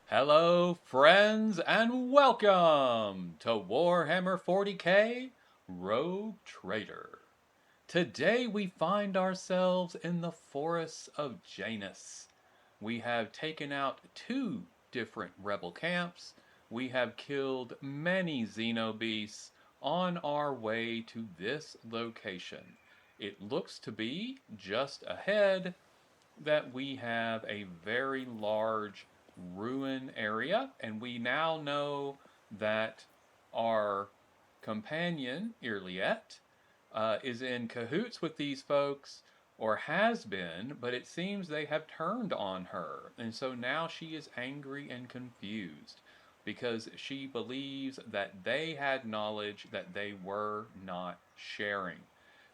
Hello, friends, and welcome to Warhammer 40k Rogue Trader. Today we find ourselves in the forests of Xenos. We have taken out two different rebel camps. We have killed many Xenobeasts on our way to this location. It looks to be just ahead that we have a very large ruin area, and we now know that our companion, Irliet, is in cahoots with these folks, or has been, but it seems they have turned on her, and so now she is angry and confused because she believes that they had knowledge that they were not sharing.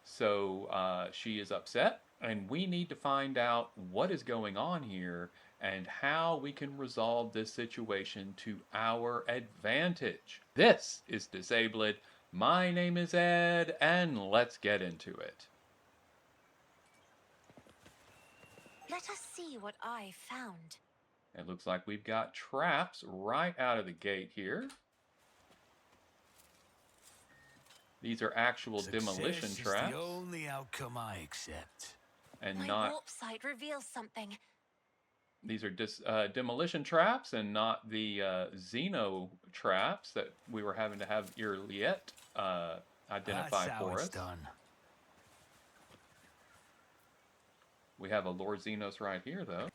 So she is upset, and we need to find out what is going on here and how we can resolve this situation to our advantage. This is Disabled. My name is Ed, and let's get into it. Let us see what I found. It looks like we've got traps right out of the gate here. These are actual demolition Success is the traps only outcome I accept. and My not warp site reveals something. these are demolition traps and not the Xeno traps that we were having to have Irliet That's identify how for it's us. done. We have a Lord Xenos right here, though.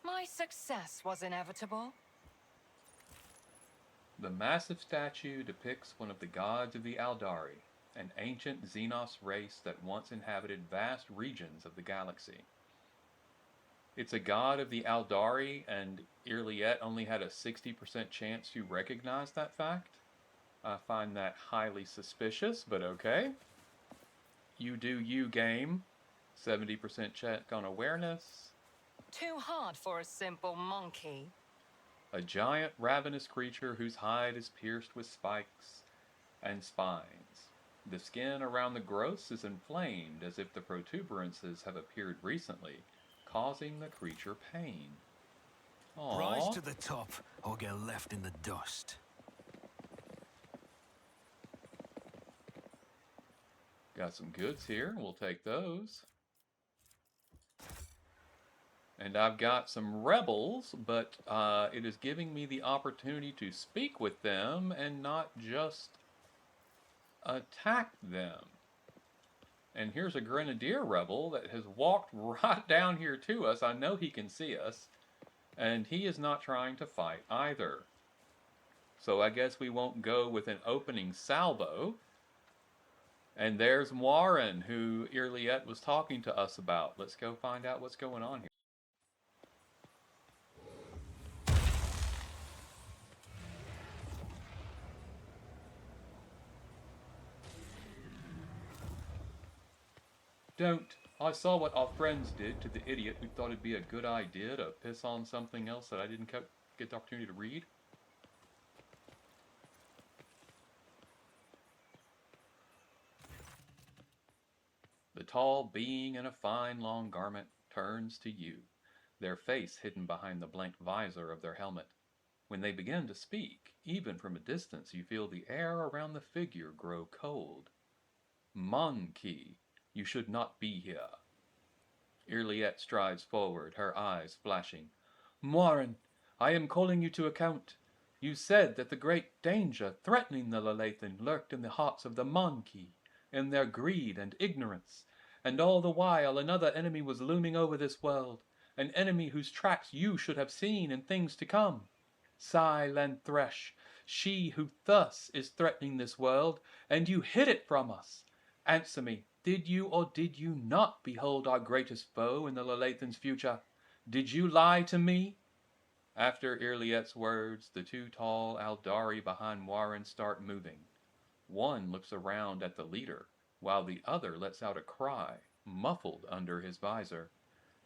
My success was inevitable. The massive statue depicts one of the gods of the Aeldari, an ancient Xenos race that once inhabited vast regions of the galaxy. It's a god of the Aeldari, and Irliet only had a 60% chance to recognize that fact. I find that highly suspicious, but okay. You do you, game. 70% check on awareness. Too hard for a simple monkey. A giant ravenous creature whose hide is pierced with spikes and spines. The skin around the growths is inflamed as if the protuberances have appeared recently, causing the creature pain. Rise Aww. to the top or get left in the dust. Got some goods here. We'll take those. And I've got some rebels, but it is giving me the opportunity to speak with them and not just attack them. And here's a grenadier rebel that has walked right down here to us. I know he can see us, and he is not trying to fight either. So I guess we won't go with an opening salvo. And there's Warren, who Irliet was talking to us about. Let's go find out what's going on here. Don't. I saw what our friends did to the idiot who thought it'd be a good idea to piss on something else that I didn't get the opportunity to read. The tall being in a fine long garment turns to you, their face hidden behind the blank visor of their helmet. When they begin to speak, even from a distance you feel the air around the figure grow cold. Monkey, you should not be here. Irliet strides forward, her eyes flashing. Morin, I am calling you to account. You said that the great danger threatening the Lelathan lurked in the hearts of the Monkey, in their greed and ignorance, and all the while another enemy was looming over this world, an enemy whose tracks you should have seen in things to come. Silent Thresh, she who thus is threatening this world, and you hid it from us. Answer me, did you or did you not behold our greatest foe in the Lelathan's future? Did you lie to me? After Irliet's words, the two tall Aeldari behind Warren start moving. One looks around at the leader, while the other lets out a cry, muffled under his visor.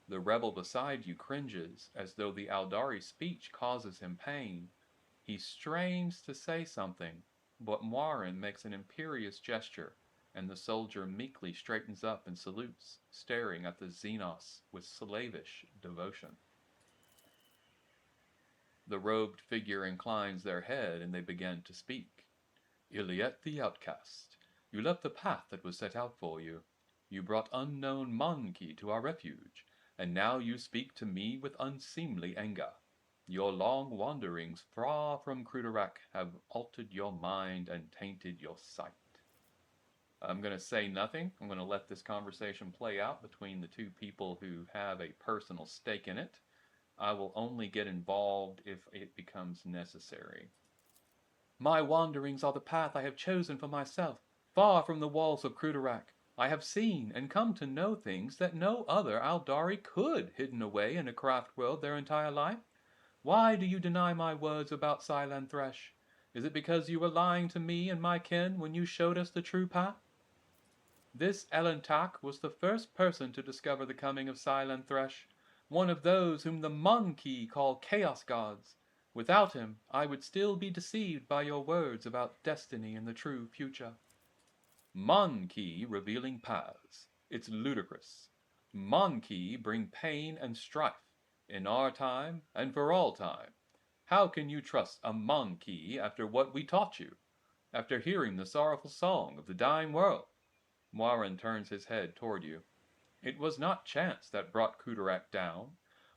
The rebel beside you cringes, as though the Aeldari speech causes him pain. He strains to say something, but Warren makes an imperious gesture, and the soldier meekly straightens up and salutes, staring at the Xenos with slavish devotion. The robed figure inclines their head and they begin to speak. Iliet the outcast, you left the path that was set out for you. You brought unknown Monkey to our refuge, and now you speak to me with unseemly anger. Your long wanderings far from Crudorak have altered your mind and tainted your sight. I'm going to say nothing. I'm going to let this conversation play out between the two people who have a personal stake in it. I will only get involved if it becomes necessary. My wanderings are the path I have chosen for myself. Far from the walls of Crudorak, I have seen and come to know things that no other Aeldari could, hidden away in a craft world their entire life. Why do you deny my words about Silent Thresh? Is it because you were lying to me and my kin when you showed us the true path? This Elentak was the first person to discover the coming of Silent Thresh, one of those whom the Monkey call Chaos Gods. Without him, I would still be deceived by your words about destiny and the true future. Monkey revealing paths. It's ludicrous. Monkey bring pain and strife, in our time and for all time. How can you trust a Monkey after what we taught you? After hearing the sorrowful song of the dying world? Moiran turns his head toward you. It was not chance that brought Crudorak down.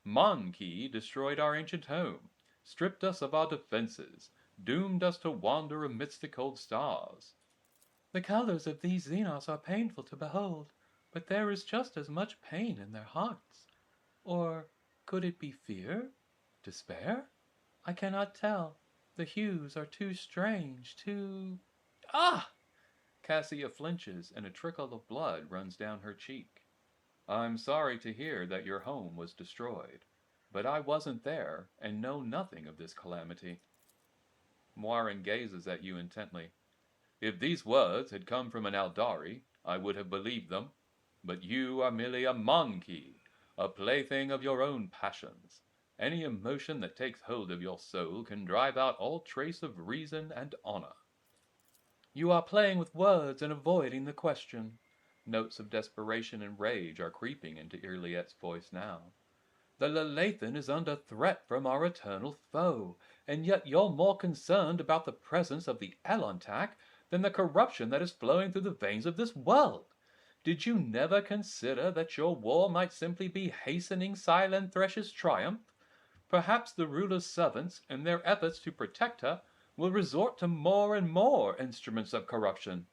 Monkey destroyed our ancient home, stripped us of our defenses, doomed us to wander amidst the cold stars. The colors of these Xenos are painful to behold, but there is just as much pain in their hearts. Or could it be fear? Despair? I cannot tell. The hues are too strange, too... Ah! Cassia flinches and a trickle of blood runs down her cheek. I'm sorry to hear that your home was destroyed, but I wasn't there and know nothing of this calamity. Moiran gazes at you intently. If these words had come from an Aeldari, I would have believed them, but you are merely a Monkey, a plaything of your own passions. Any emotion that takes hold of your soul can drive out all trace of reason and honor. You are playing with words and avoiding the question. Notes of desperation and rage are creeping into Iliet's voice now. The Lelathan is under threat from our eternal foe, and yet you're more concerned about the presence of the Elentak than the corruption that is flowing through the veins of this world. Did you never consider that your war might simply be hastening Silent Thresh's triumph? Perhaps the ruler's servants, in their efforts to protect her, will resort to more and more instruments of corruption.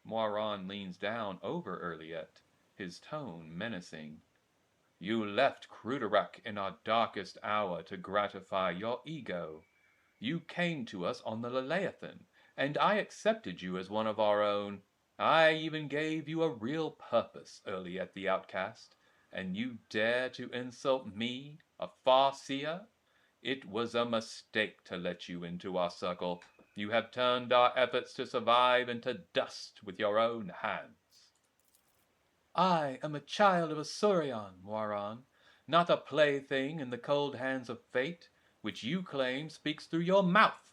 Moiran leans down over Iliet, his tone menacing. You left Crudorak in our darkest hour to gratify your ego. You came to us on the Lelathan, and I accepted you as one of our own. I even gave you a real purpose, Iliet the outcast, and you dare to insult me, a Farseer? It was a mistake to let you into our circle. You have turned our efforts to survive into dust with your own hands. I am a child of Asuryan, Moiran, not a plaything in the cold hands of fate, which you claim speaks through your mouth.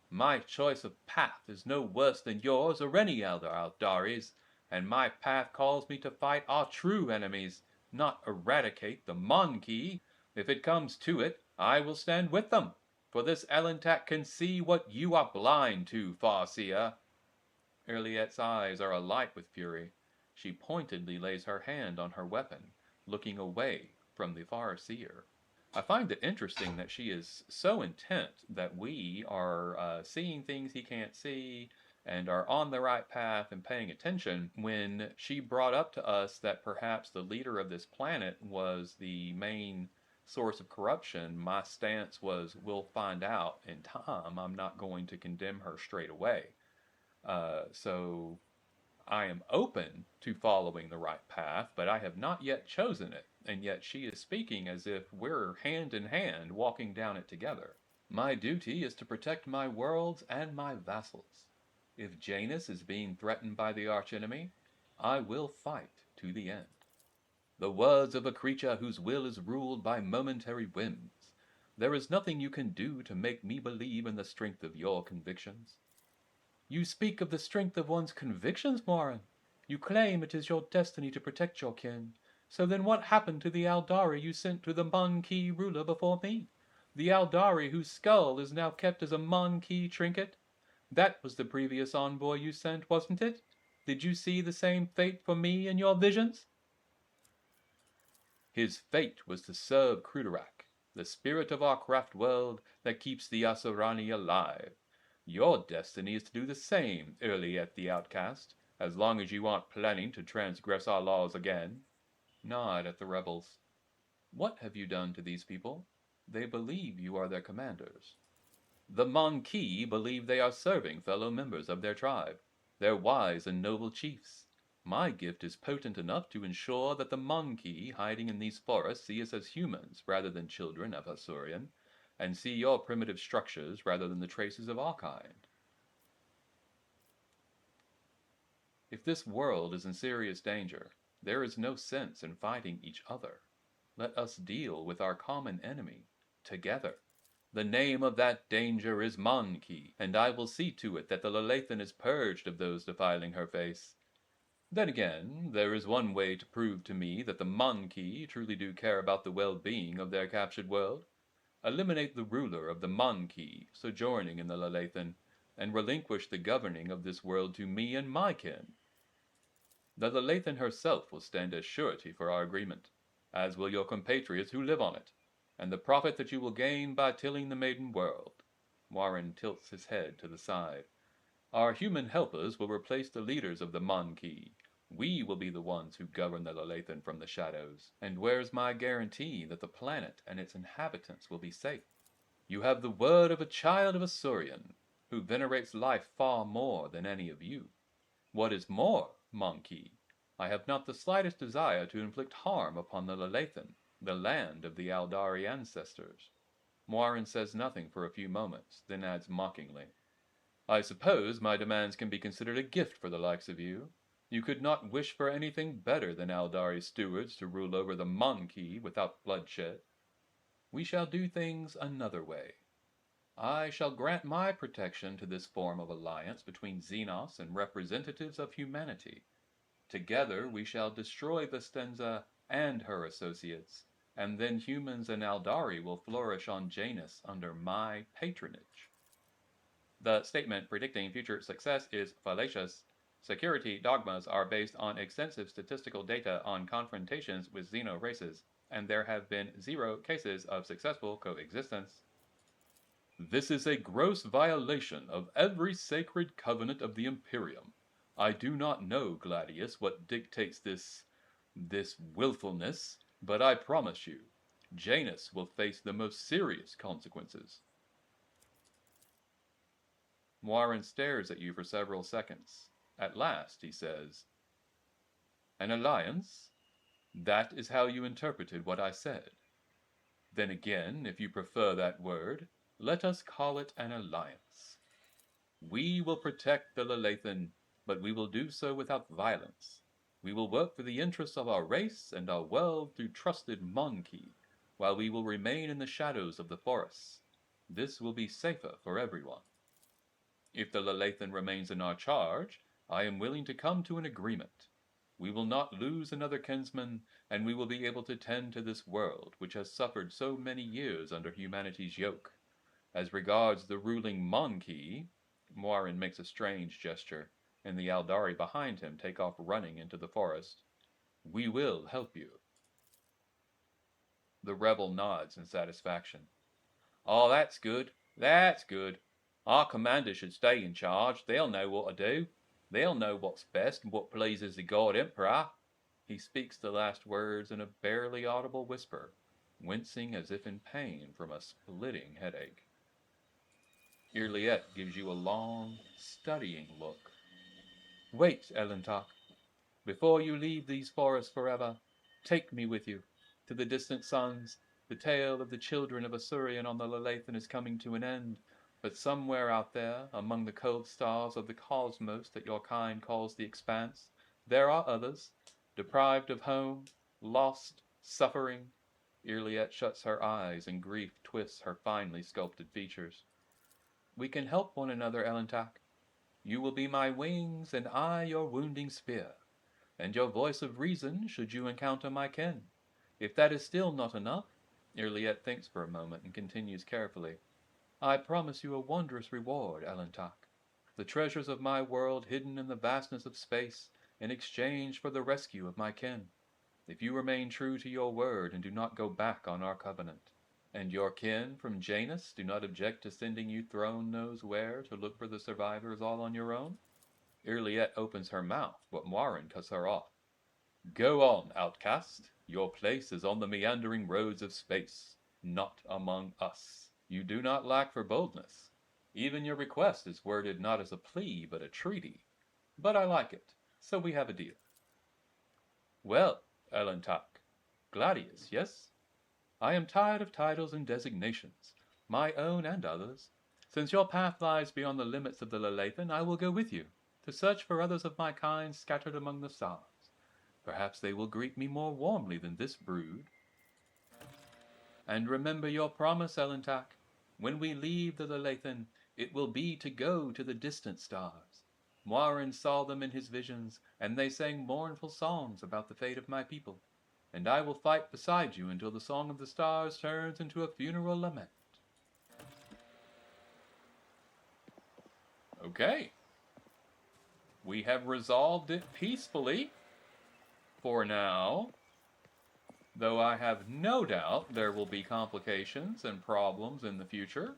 My choice of path is no worse than yours or any other Aeldari's, and my path calls me to fight our true enemies, not eradicate the Monkey. If it comes to it, I will stand with them, for this Elentak can see what you are blind to, Farseer. Iliet's eyes are alight with fury. She pointedly lays her hand on her weapon, looking away from the Farseer. I find it interesting that she is so intent that we are seeing things he can't see and are on the right path and paying attention when she brought up to us that perhaps the leader of this planet was the main source of corruption. My stance was, we'll find out in time. I'm not going to condemn her straight away. So I am open to following the right path, but I have not yet chosen it, and yet she is speaking as if we're hand in hand walking down it together. My duty is to protect my worlds and my vassals. If Janus is being threatened by the archenemy, I will fight to the end. The words of a creature whose will is ruled by momentary whims. There is nothing you can do to make me believe in the strength of your convictions. You speak of the strength of one's convictions, Moiran. You claim it is your destiny to protect your kin. So then what happened to the Aeldari you sent to the Monkey ruler before me? The Aeldari whose skull is now kept as a monkey trinket? That was the previous envoy you sent, wasn't it? Did you see the same fate for me in your visions? His fate was to serve Kruderak, the spirit of our craft world that keeps the Asurani alive. Your destiny is to do the same, Earliet the Outcast, as long as you aren't planning to transgress our laws again. Nod at the rebels. What have you done to these people? They believe you are their commanders. The Monkey believe they are serving fellow members of their tribe. They're wise and noble chiefs. My gift is potent enough to ensure that the Monkey hiding in these forests see us as humans rather than children of Asurian, and see your primitive structures rather than the traces of our kind. If this world is in serious danger, there is no sense in fighting each other. Let us deal with our common enemy together. The name of that danger is Monkey, and I will see to it that the Lelathan is purged of those defiling her face. Then again, there is one way to prove to me that the Monkey truly do care about the well-being of their captured world. Eliminate the ruler of the Monkey sojourning in the Lelathan, and relinquish the governing of this world to me and my kin. The Lelathan herself will stand as surety for our agreement, as will your compatriots who live on it, and the profit that you will gain by tilling the maiden world. Warren tilts his head to the side. Our human helpers will replace the leaders of the Monkey. We will be the ones who govern the Lelathan from the shadows. And where's my guarantee that the planet and its inhabitants will be safe? You have the word of a child of Asurian, who venerates life far more than any of you. What is more, Monkey, I have not the slightest desire to inflict harm upon the Lelathan, the land of the Aeldari ancestors. Moirin says nothing for a few moments, then adds mockingly, I suppose my demands can be considered a gift for the likes of you. You could not wish for anything better than Aeldari stewards to rule over the Monkey without bloodshed. We shall do things another way. I shall grant my protection to this form of alliance between Xenos and representatives of humanity. Together we shall destroy Vestenza and her associates, and then humans and Aeldari will flourish on Janus under my patronage. The statement predicting future success is fallacious. Security dogmas are based on extensive statistical data on confrontations with Xeno races, and there have been 0 cases of successful coexistence. This is a gross violation of every sacred covenant of the Imperium. I do not know, Gladius, what dictates this willfulness, but I promise you, Janus will face the most serious consequences. Moirin stares at you for several seconds. At last, he says, An alliance? That is how you interpreted what I said. Then again, if you prefer that word, let us call it an alliance. We will protect the Lelathan, but we will do so without violence. We will work for the interests of our race and our world through trusted Monkey, while we will remain in the shadows of the forests. This will be safer for everyone. If the Lelathan remains in our charge, I am willing to come to an agreement. We will not lose another kinsman, and we will be able to tend to this world, which has suffered so many years under humanity's yoke. As regards the ruling Monkey, Moirin makes a strange gesture, and the Aeldari behind him take off running into the forest. We will help you. The rebel nods in satisfaction. Oh, that's good. That's good. Our commander should stay in charge. They'll know what to do. They'll know what's best and what pleases the God Emperor. He speaks the last words in a barely audible whisper, wincing as if in pain from a splitting headache. Irliet gives you a long, studying look. Wait, Elentok. Before you leave these forests forever, take me with you. To the distant suns, the tale of the children of Asurian on the Lelathan is coming to an end, but somewhere out there, among the cold stars of the cosmos that your kind calls the expanse, there are others, deprived of home, lost, suffering. Irliet shuts her eyes and grief twists her finely sculpted features. We can help one another, Elentak. You will be my wings, and I your wounding spear, and your voice of reason should you encounter my kin. If that is still not enough, Irliet thinks for a moment and continues carefully. I promise you a wondrous reward, Elentak. The treasures of my world hidden in the vastness of space in exchange for the rescue of my kin. If you remain true to your word and do not go back on our covenant. And your kin from Janus do not object to sending you throne knows where to look for the survivors all on your own? Irliet opens her mouth, but Moirin cuts her off. Go on, outcast. Your place is on the meandering roads of space, not among us. You do not lack for boldness. Even your request is worded not as a plea, but a treaty. But I like it, so we have a deal. Well, Elentak, Gladius, yes? I am tired of titles and designations, my own and others. Since your path lies beyond the limits of the Lelathan, I will go with you, to search for others of my kind scattered among the stars. Perhaps they will greet me more warmly than this brood. And remember your promise, Elentak. When we leave the Lelathan, it will be to go to the distant stars. Moirin saw them in his visions, and they sang mournful songs about the fate of my people. And I will fight beside you until the Song of the Stars turns into a funeral lament. Okay. We have resolved it peacefully. For now. Though I have no doubt there will be complications and problems in the future.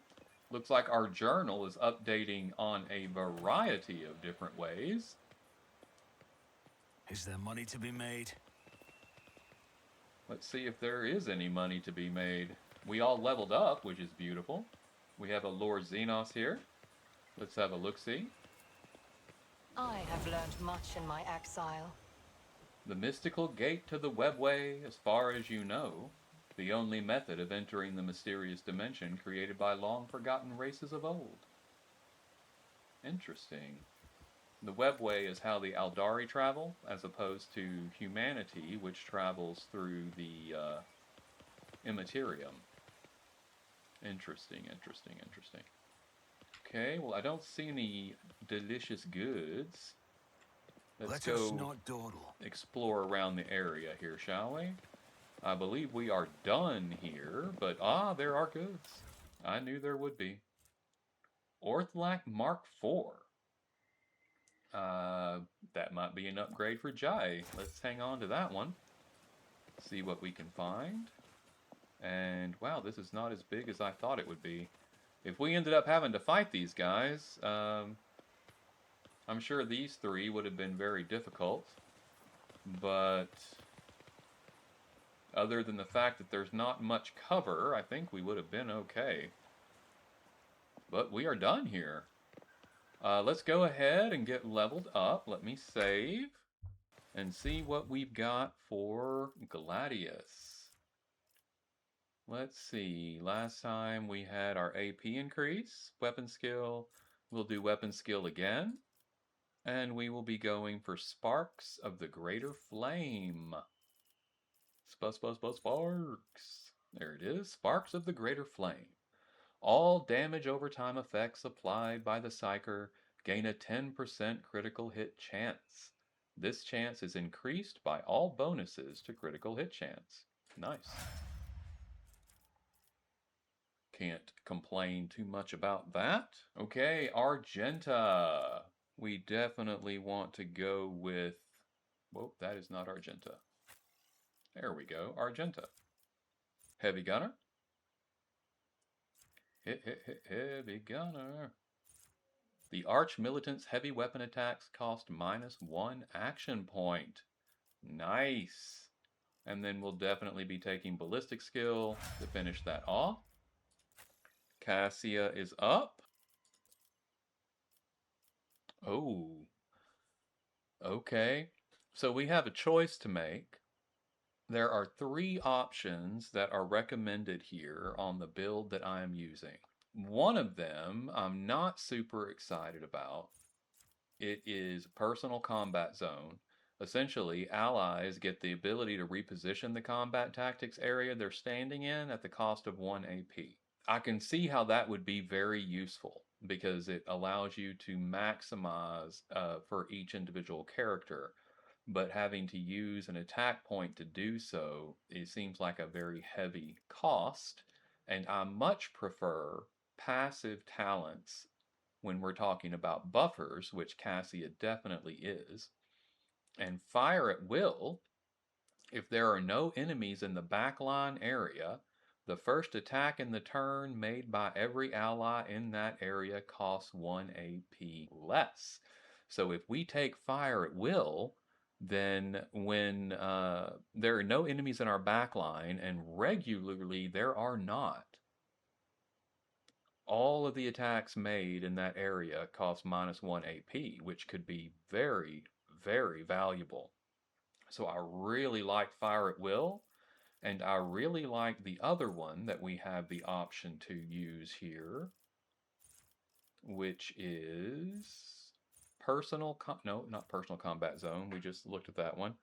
Looks like our journal is updating on a variety of different ways. Is there money to be made? Let's see if there is any money to be made. We all leveled up, which is beautiful. We have a Lord Xenos here. Let's have a look-see. I have learned much in my exile. The mystical gate to the webway, as far as you know, the only method of entering the mysterious dimension created by long-forgotten races of old. Interesting. The webway is how the Aeldari travel, as opposed to humanity, which travels through the Immaterium. Interesting, interesting, interesting. Okay, well, I don't see any delicious goods. Let's Let us go not dawdle. explore around the area here, shall we? I believe we are done here, but there are goods. I knew there would be. Orthlak Mark IV. That might be an upgrade for Jai. Let's hang on to that one. See what we can find. And wow, this is not as big as I thought it would be. If we ended up having to fight these guys, I'm sure these three would have been very difficult. But other than the fact that there's not much cover, I think we would have been okay. But we are done here. Let's go ahead and get leveled up. Let me save and see what we've got for Gladius. Let's see. Last time we had our AP increase, weapon skill. We'll do weapon skill again. And we will be going for Sparks of the Greater Flame. Sparks. There it is. Sparks of the Greater Flame. All damage over time effects applied by the Psyker gain a 10% critical hit chance. This chance is increased by all bonuses to critical hit chance. Nice. Can't complain too much about that. Okay, Argenta. We definitely want to go with... Whoa, that is not Argenta. There we go, Argenta. Heavy Gunner. Heavy Gunner. The Arch Militant's heavy weapon attacks cost -1 action point. Nice. And then we'll definitely be taking Ballistic Skill to finish that off. Cassia is up. Oh. Okay. So we have a choice to make. There are 3 options that are recommended here on the build that I am using. One of them I'm not super excited about. It is Personal Combat Zone. Essentially, allies get the ability to reposition the combat tactics area they're standing in at the cost of 1 AP. I can see how that would be very useful because it allows you to maximize for each individual character. but having to use an attack point to do so, it seems like a very heavy cost, and I much prefer passive talents when we're talking about buffers, which Cassia definitely is. And fire at will, if there are no enemies in the backline area, the first attack in the turn made by every ally in that area costs 1 AP less. So if we take fire at will, then when there are no enemies in our backline, and regularly there are not, all of the attacks made in that area cost -1 AP, which could be very, very valuable. So I really like Fire at Will, and I really like the other one that we have the option to use here, which is no, not personal combat zone. We just looked at that one.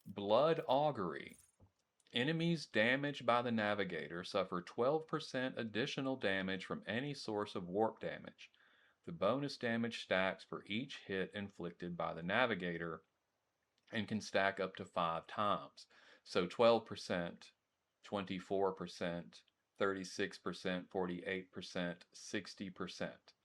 Blood Augury. Enemies damaged by the Navigator suffer 12% additional damage from any source of warp damage. The bonus damage stacks for each hit inflicted by the Navigator and can stack up to 5 times. So 12%, 24%, 36%, 48%, 60%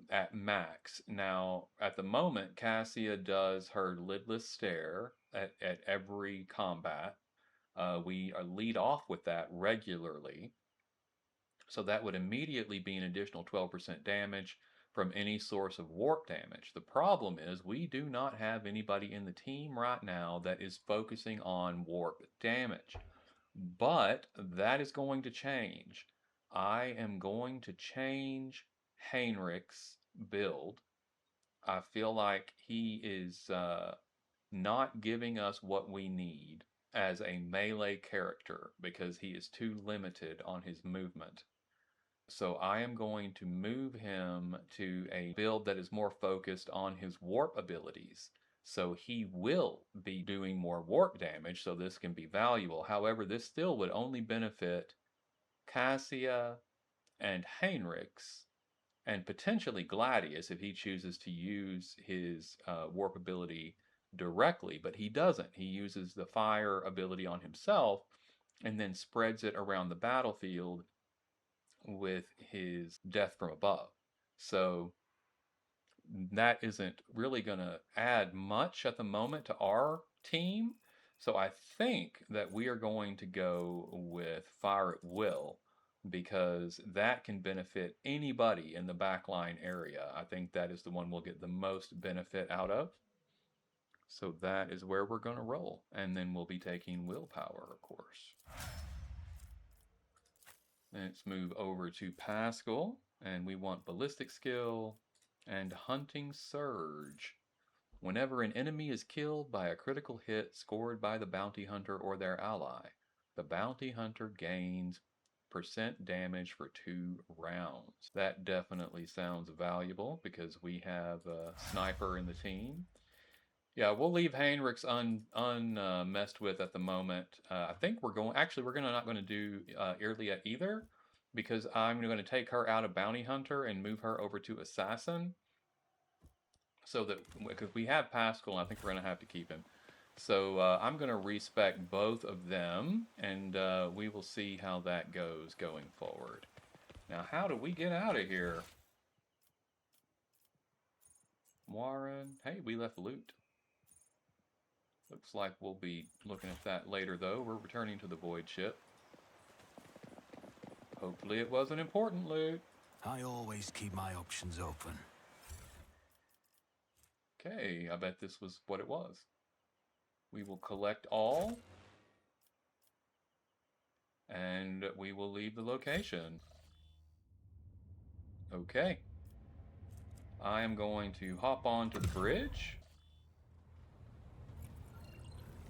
at max. Now, at the moment, Cassia does her lidless stare at every combat. We lead off with that regularly. So that would immediately be an additional 12% damage from any source of warp damage. The problem is we do not have anybody in the team right now that is focusing on warp damage. But that is going to change. I am going to change Heinrich's build. I feel like he is not giving us what we need as a melee character because he is too limited on his movement. So I am going to move him to a build that is more focused on his warp abilities. So he will be doing more warp damage, so this can be valuable. However, this still would only benefit Cassia and Heinrichs, and potentially Gladius if he chooses to use his warp ability directly, but he doesn't. He uses the fire ability on himself and then spreads it around the battlefield with his death from above. So that isn't really going to add much at the moment to our team. So I think that we are going to go with Fire at Will because that can benefit anybody in the backline area. I think that is the one we'll get the most benefit out of. So that is where we're going to roll. And then we'll be taking willpower, of course. Let's move over to Pascal, and we want ballistic skill and hunting surge. Whenever an enemy is killed by a critical hit scored by the bounty hunter or their ally, the bounty hunter gains % damage for 2 rounds. That definitely sounds valuable because we have a sniper in the team. Yeah, we'll leave Heinrichs unmessed with at the moment. I think we're not going to do Earliet either, because I'm going to take her out of Bounty Hunter and move her over to Assassin. So that, because we have Pascal, I think we're going to have to keep him. So I'm going to respec both of them, and we will see how that goes going forward. Now, how do we get out of here? Warren, hey, we left loot. Looks like we'll be looking at that later, though. We're returning to the Void ship. Hopefully it wasn't important loot. I always keep my options open. Okay, I bet this was what it was. We will collect all. And we will leave the location. Okay. I am going to hop onto the bridge.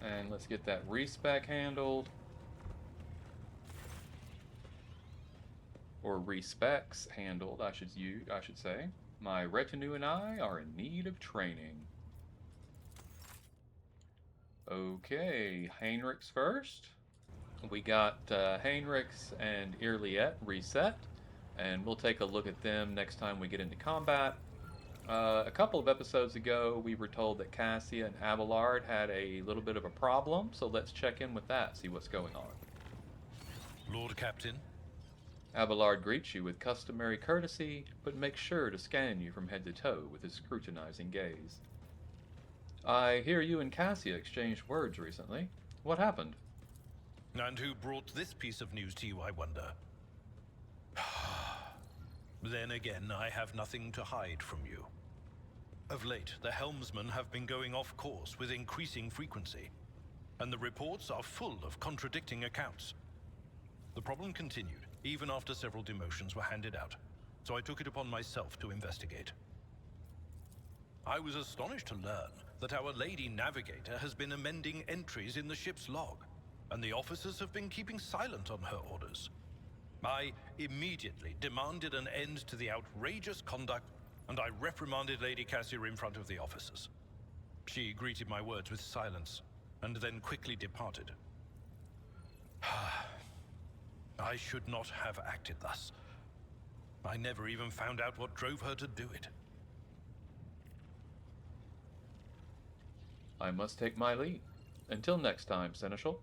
And let's get that respec handled. Or respecs handled, I should say. My retinue and I are in need of training. Okay, Heinrichs first. We got Heinrichs and Earliet reset, and we'll take a look at them next time we get into combat. A couple of episodes ago, we were told that Cassia and Abelard had a little bit of a problem, so let's check in with that, see what's going on. Lord Captain? Abelard greets you with customary courtesy, but makes sure to scan you from head to toe with his scrutinizing gaze. I hear you and Cassia exchanged words recently. What happened? And who brought this piece of news to you, I wonder? Then again, I have nothing to hide from you. Of late, the helmsmen have been going off course with increasing frequency, and the reports are full of contradicting accounts. The problem continued, even after several demotions were handed out, so I took it upon myself to investigate. I was astonished to learn that our Lady Navigator has been amending entries in the ship's log, and the officers have been keeping silent on her orders. I immediately demanded an end to the outrageous conduct, and I reprimanded Lady Cassia in front of the officers. She greeted my words with silence, and then quickly departed. I should not have acted thus. I never even found out what drove her to do it. I must take my leave. Until next time, Seneschal.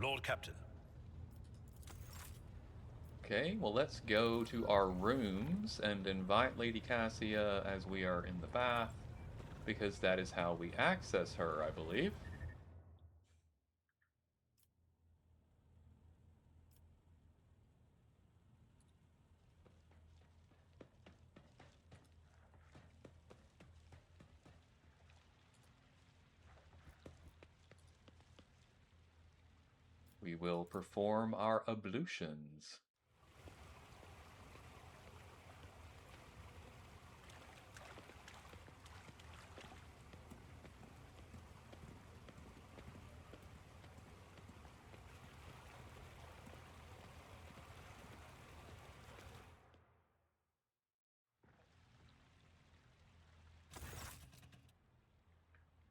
Lord Captain. Okay, well let's go to our rooms and invite Lady Cassia as we are in the bath, because that is how we access her, I believe. We will perform our ablutions.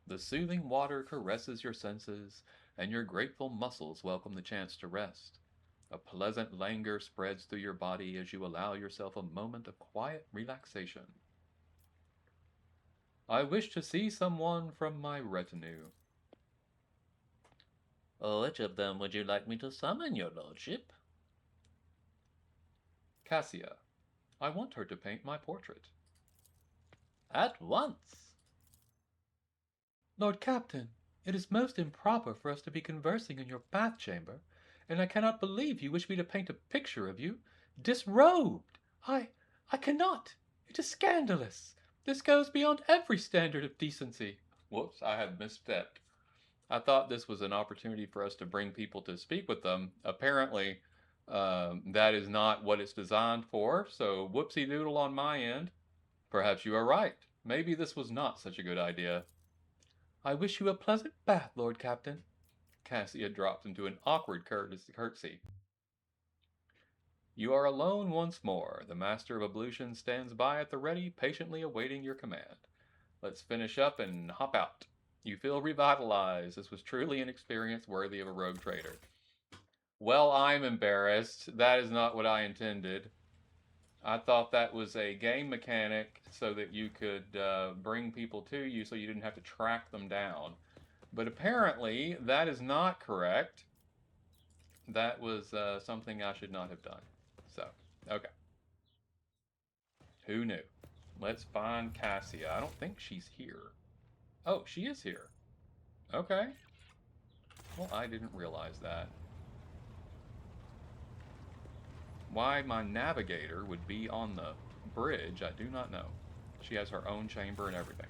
The soothing water caresses your senses, and your grateful muscles welcome the chance to rest. A pleasant languor spreads through your body as you allow yourself a moment of quiet relaxation. I wish to see someone from my retinue. Which of them would you like me to summon, your lordship? Cassia. I want her to paint my portrait. At once. Lord Captain, it is most improper for us to be conversing in your bath chamber, and I cannot believe you wish me to paint a picture of you disrobed. I cannot. It is scandalous. This goes beyond every standard of decency. Whoops, I had misstepped. I thought this was an opportunity for us to bring people to speak with them. Apparently, that is not what it's designed for, so whoopsie doodle on my end. Perhaps you are right. Maybe this was not such a good idea. I wish you a pleasant bath, Lord Captain. Cassia dropped into an awkward curtsy. You are alone once more. The Master of Ablution stands by at the ready, patiently awaiting your command. Let's finish up and hop out. You feel revitalized. This was truly an experience worthy of a rogue trader. Well, I'm embarrassed. That is not what I intended. I thought that was a game mechanic so that you could bring people to you so you didn't have to track them down. But apparently, that is not correct. That was something I should not have done. So, okay. Who knew? Let's find Cassia. I don't think she's here. Oh, she is here. Okay. Well, I didn't realize that. Why my navigator would be on the bridge, I do not know. She has her own chamber and everything.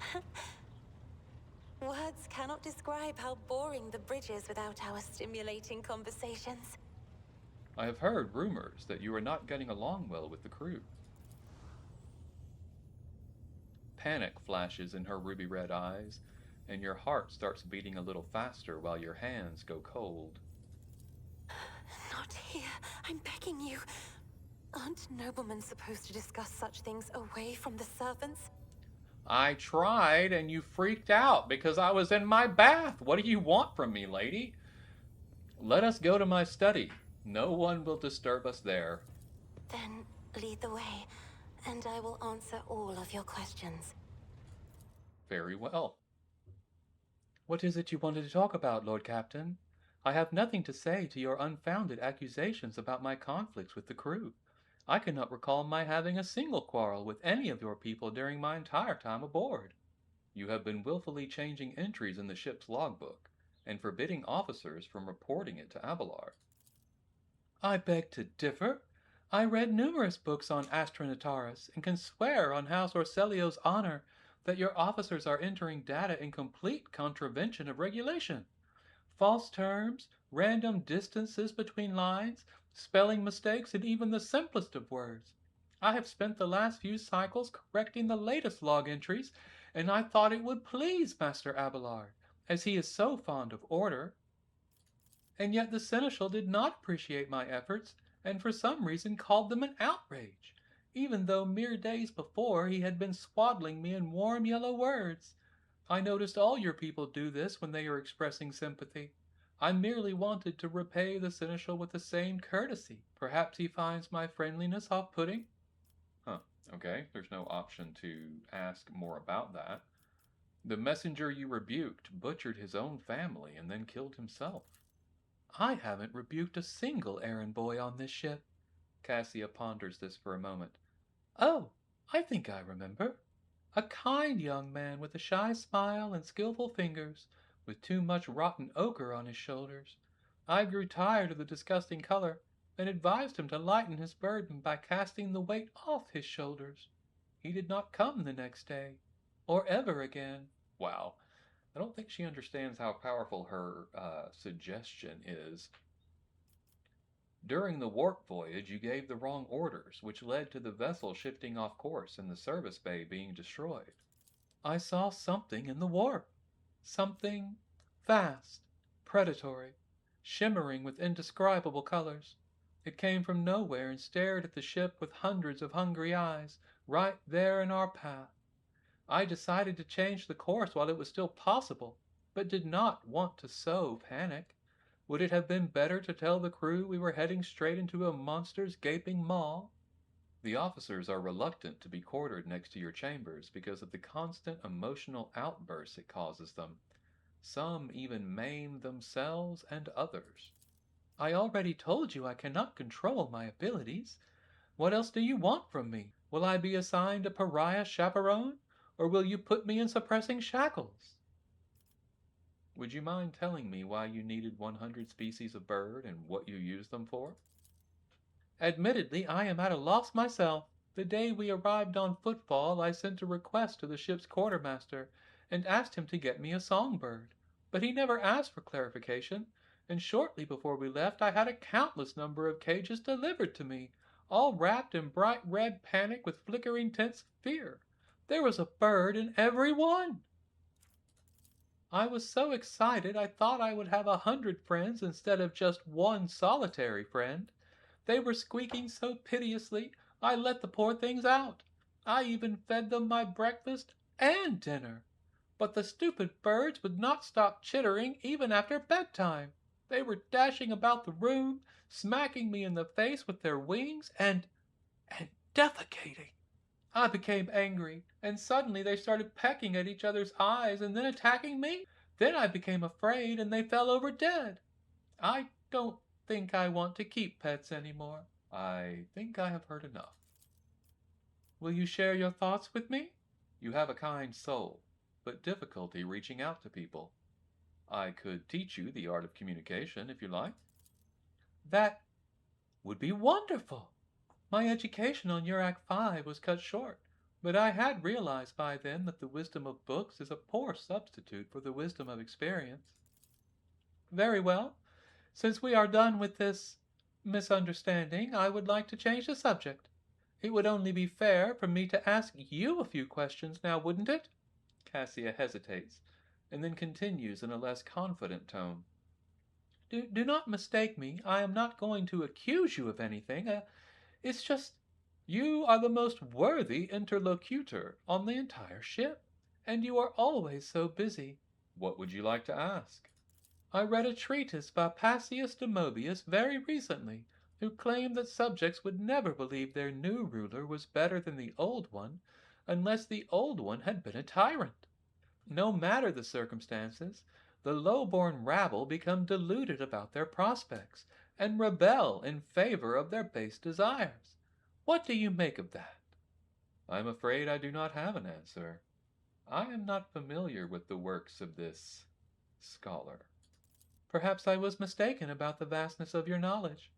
Words cannot describe how boring the bridge is without our stimulating conversations. I have heard rumors that you are not getting along well with the crew. Panic flashes in her ruby red eyes, and your heart starts beating a little faster while your hands go cold. Not here. I'm begging you. Aren't noblemen supposed to discuss such things away from the servants? I tried, and you freaked out because I was in my bath. What do you want from me, lady? Let us go to my study. No one will disturb us there. Then lead the way. and I will answer all of your questions. Very well. What is it you wanted to talk about, Lord Captain? I have nothing to say to your unfounded accusations about my conflicts with the crew. I cannot recall my having a single quarrel with any of your people during my entire time aboard. You have been willfully changing entries in the ship's logbook, and forbidding officers from reporting it to Abelard. I beg to differ. I read numerous books on Astronataris, and can swear on House Orselio's honor that your officers are entering data in complete contravention of regulation. False terms, random distances between lines, spelling mistakes, and even the simplest of words. I have spent the last few cycles correcting the latest log entries, and I thought it would please Master Abelard, as he is so fond of order. And yet the seneschal did not appreciate my efforts, and for some reason called them an outrage, even though mere days before he had been swaddling me in warm yellow words. I noticed all your people do this when they are expressing sympathy. I merely wanted to repay the seneschal with the same courtesy. Perhaps he finds my friendliness off-putting? Huh, okay, there's no option to ask more about that. The messenger you rebuked butchered his own family and then killed himself. I haven't rebuked a single errand boy on this ship. Cassia ponders this for a moment. Oh, I think I remember. A kind young man with a shy smile and skillful fingers, with too much rotten ochre on his shoulders. I grew tired of the disgusting color, and advised him to lighten his burden by casting the weight off his shoulders. He did not come the next day, or ever again. Wow, I don't think she understands how powerful her suggestion is. During the warp voyage, you gave the wrong orders, which led to the vessel shifting off course and the service bay being destroyed. I saw something in the warp. Something vast, predatory, shimmering with indescribable colors. It came from nowhere and stared at the ship with hundreds of hungry eyes, right there in our path. I decided to change the course while it was still possible, but did not want to sow panic. Would it have been better to tell the crew we were heading straight into a monster's gaping maw? The officers are reluctant to be quartered next to your chambers because of the constant emotional outbursts it causes them. Some even maim themselves and others. I already told you I cannot control my abilities. What else do you want from me? Will I be assigned a pariah chaperone, or will you put me in suppressing shackles? Would you mind telling me why you needed 100 species of bird and what you used them for? Admittedly, I am at a loss myself. The day we arrived on Footfall, I sent a request to the ship's quartermaster and asked him to get me a songbird. But he never asked for clarification, and shortly before we left I had a countless number of cages delivered to me, all wrapped in bright red panic with flickering tints of fear. There was a bird in every one. I was so excited I thought I would have 100 friends instead of just one solitary friend. They were squeaking so piteously, I let the poor things out. I even fed them my breakfast and dinner. But the stupid birds would not stop chittering even after bedtime. They were dashing about the room, smacking me in the face with their wings, and defecating. I became angry, and suddenly they started pecking at each other's eyes and then attacking me. Then I became afraid, and they fell over dead. I don't think I want to keep pets anymore. I think I have heard enough. Will you share your thoughts with me? You have a kind soul, but difficulty reaching out to people. I could teach you the art of communication if you like. That would be wonderful. My education on Yurak 5 was cut short, but I had realized by then that the wisdom of books is a poor substitute for the wisdom of experience. Very well. Since we are done with this misunderstanding, I would like to change the subject. It would only be fair for me to ask you a few questions now, wouldn't it? Cassia hesitates, and then continues in a less confident tone. Do not mistake me. I am not going to accuse you of anything. It's just you are the most worthy interlocutor on the entire ship, and you are always so busy. What would you like to ask? I read a treatise by Passius de Mobius very recently, who claimed that subjects would never believe their new ruler was better than the old one unless the old one had been a tyrant. No matter the circumstances, the low-born rabble become deluded about their prospects and rebel in favor of their base desires. What do you make of that? I'm afraid I do not have an answer. I am not familiar with the works of this scholar. Perhaps I was mistaken about the vastness of your knowledge.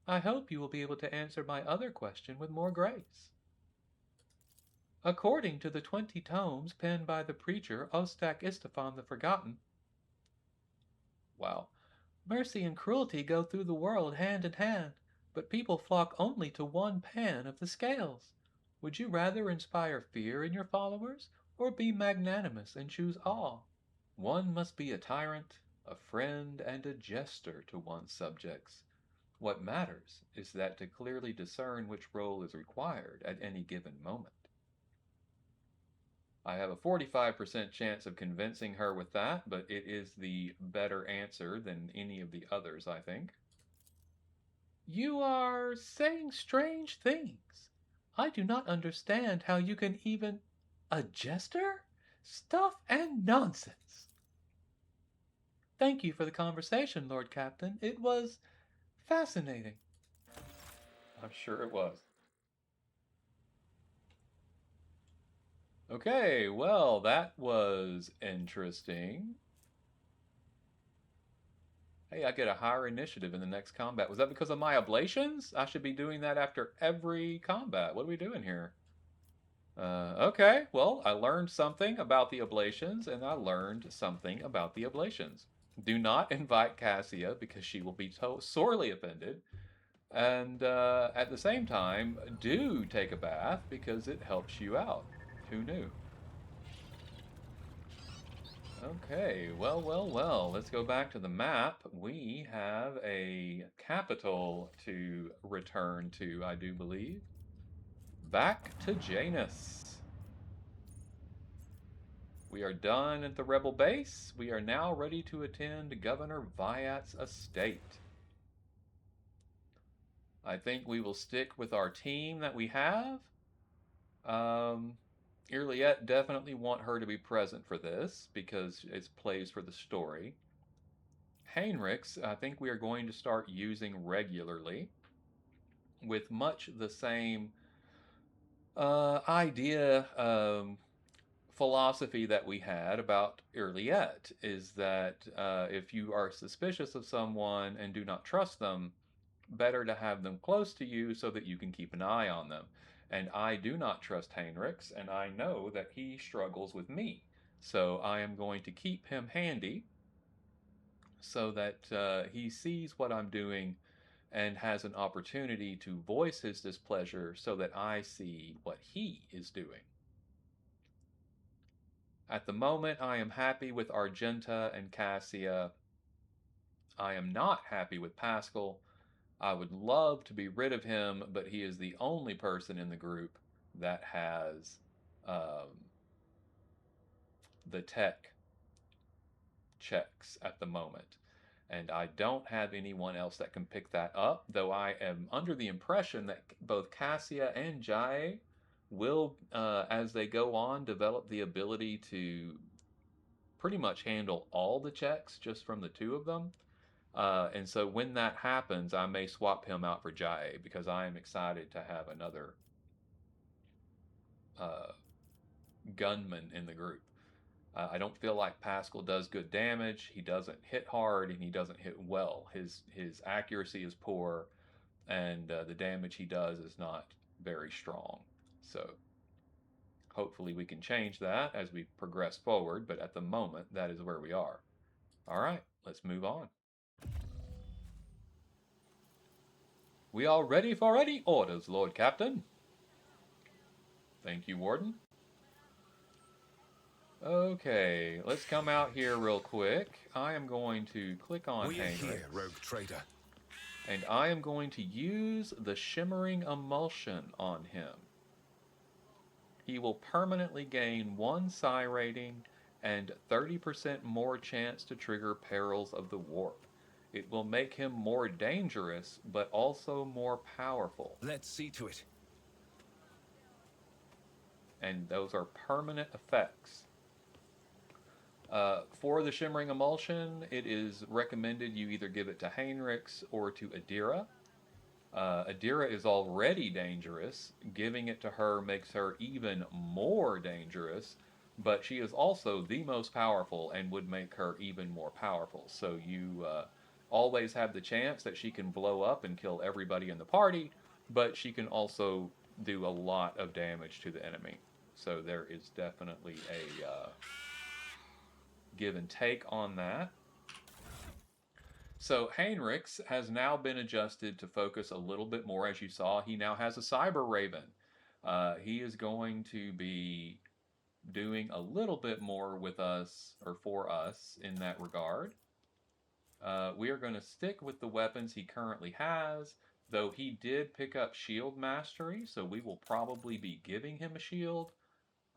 I hope you will be able to answer my other question with more grace. According to the 20 tomes penned by the preacher Ostak Istefan the Forgotten, wow, mercy and cruelty go through the world hand in hand, but people flock only to one pan of the scales. Would you rather inspire fear in your followers, or be magnanimous and choose awe? One must be a tyrant, a friend, and a jester to one's subjects. What matters is that to clearly discern which role is required at any given moment. I have a 45% chance of convincing her with that, but it is the better answer than any of the others, I think. You are saying strange things. I do not understand how you can even... A jester? Stuff and nonsense. Thank you for the conversation, Lord Captain. It was fascinating. I'm sure it was. Okay, well, that was interesting. Hey, I get a higher initiative in the next combat. Was that because of my ablations? I should be doing that after every combat. What are we doing here? Okay, well, I learned something about the ablations, and I learned something about the ablations. Do not invite Cassia because she will be sorely offended. And at the same time, do take a bath because it helps you out. Who knew? Okay, well. Let's go back to the map. We have a capital to return to, I do believe. Back to Janus. We are done at the rebel base. We are now ready to attend Governor Viat's estate. I think we will stick with our team that we have. Irliet definitely want her to be present for this because it plays for the story. Heinrichs, I think we are going to start using regularly with much the same idea, philosophy that we had about Irliet is that if you are suspicious of someone and do not trust them, better to have them close to you so that you can keep an eye on them. And I do not trust Heinrichs, and I know that he struggles with me. So I am going to keep him handy so that he sees what I'm doing and has an opportunity to voice his displeasure so that I see what he is doing. At the moment, I am happy with Argenta and Cassia. I am not happy with Pascal. I would love to be rid of him, but he is the only person in the group that has the tech checks at the moment. And I don't have anyone else that can pick that up, though I am under the impression that both Cassia and Jae will, as they go on, develop the ability to pretty much handle all the checks just from the two of them. And so when that happens, I may swap him out for Jae because I am excited to have another gunman in the group. I don't feel like Pascal does good damage. He doesn't hit hard and he doesn't hit well. His accuracy is poor, and the damage he does is not very strong. So hopefully we can change that as we progress forward. But at the moment, that is where we are. All right, let's move on. We are ready for any orders, Lord Captain. Thank you, Warden. Okay, let's come out here real quick. I am going to click on We are Heinrich. here, Rogue Trader. And I am going to use the Shimmering Emulsion on him. He will permanently gain 1 psi rating and 30% more chance to trigger Perils of the Warp. It will make him more dangerous, but also more powerful. Let's see to it. And those are permanent effects. For the Shimmering Emulsion, it is recommended you either give it to Heinrichs or to Adira. Adira is already dangerous. Giving it to her makes her even more dangerous, but she is also the most powerful and would make her even more powerful. So you always have the chance that she can blow up and kill everybody in the party, but she can also do a lot of damage to the enemy. So there is definitely a give and take on that. So Heinrichs has now been adjusted to focus a little bit more. As you saw, he now has a Cyber Raven. He is going to be doing a little bit more with us, or for us, in that regard. We are going to stick with the weapons he currently has, though he did pick up Shield Mastery, so we will probably be giving him a shield.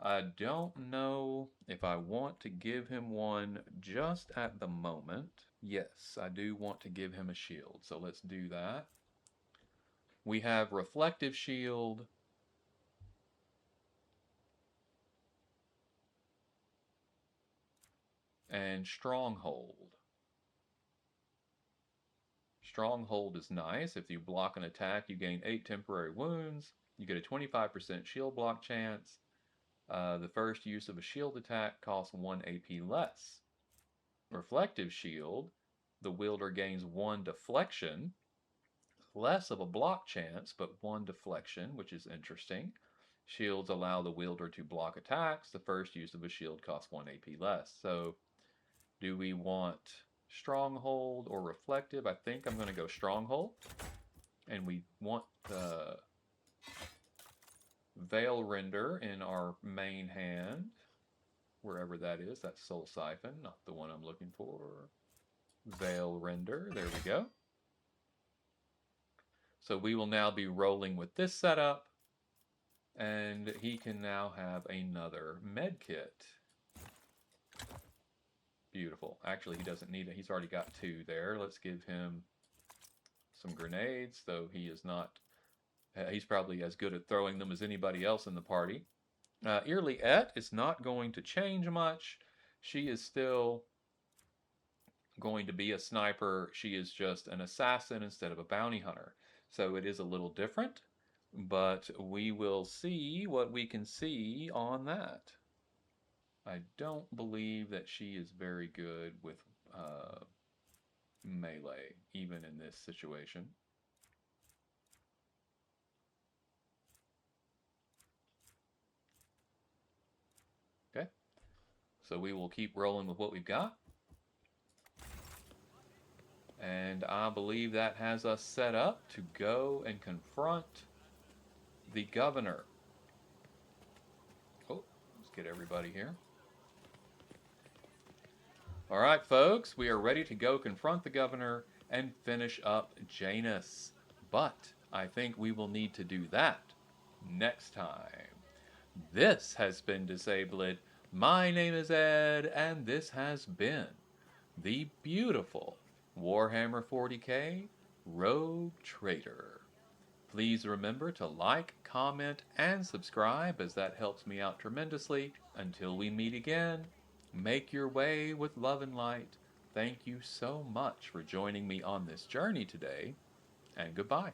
I don't know if I want to give him one just at the moment. Yes, I do want to give him a shield, so let's do that. We have Reflective Shield. And Stronghold. Stronghold is nice. If you block an attack, you gain 8 temporary wounds. You get a 25% shield block chance. The first use of a shield attack costs 1 AP less. Reflective Shield, the wielder gains 1 deflection, less of a block chance, but 1 deflection, which is interesting. Shields allow the wielder to block attacks. The first use of a shield costs 1 AP less. So, do we want Stronghold or Reflective? I think I'm going to go Stronghold. And we want the Veil Render in our main hand, wherever that is. That's Soul Siphon, not the one I'm looking for. Veil Render, there we go. So we will now be rolling with this setup, and he can now have another med kit. Beautiful. Actually, he doesn't need it. He's already got 2 there. Let's give him some grenades, though he is not... he's probably as good at throwing them as anybody else in the party. Irliet is not going to change much. She is still going to be a sniper. She is just an assassin instead of a bounty hunter. So it is a little different, but we will see what we can see on that. I don't believe that she is very good with melee, even in this situation. Okay, so we will keep rolling with what we've got. And I believe that has us set up to go and confront the governor. Oh, let's get everybody here. All right, folks, we are ready to go confront the governor and finish up Janus. But I think we will need to do that next time. This has been Disabled. My name is Ed, and this has been the beautiful Warhammer 40k Rogue Trader. Please remember to like, comment, and subscribe, as that helps me out tremendously. Until we meet again, make your way with love and light. Thank you so much for joining me on this journey today, and goodbye.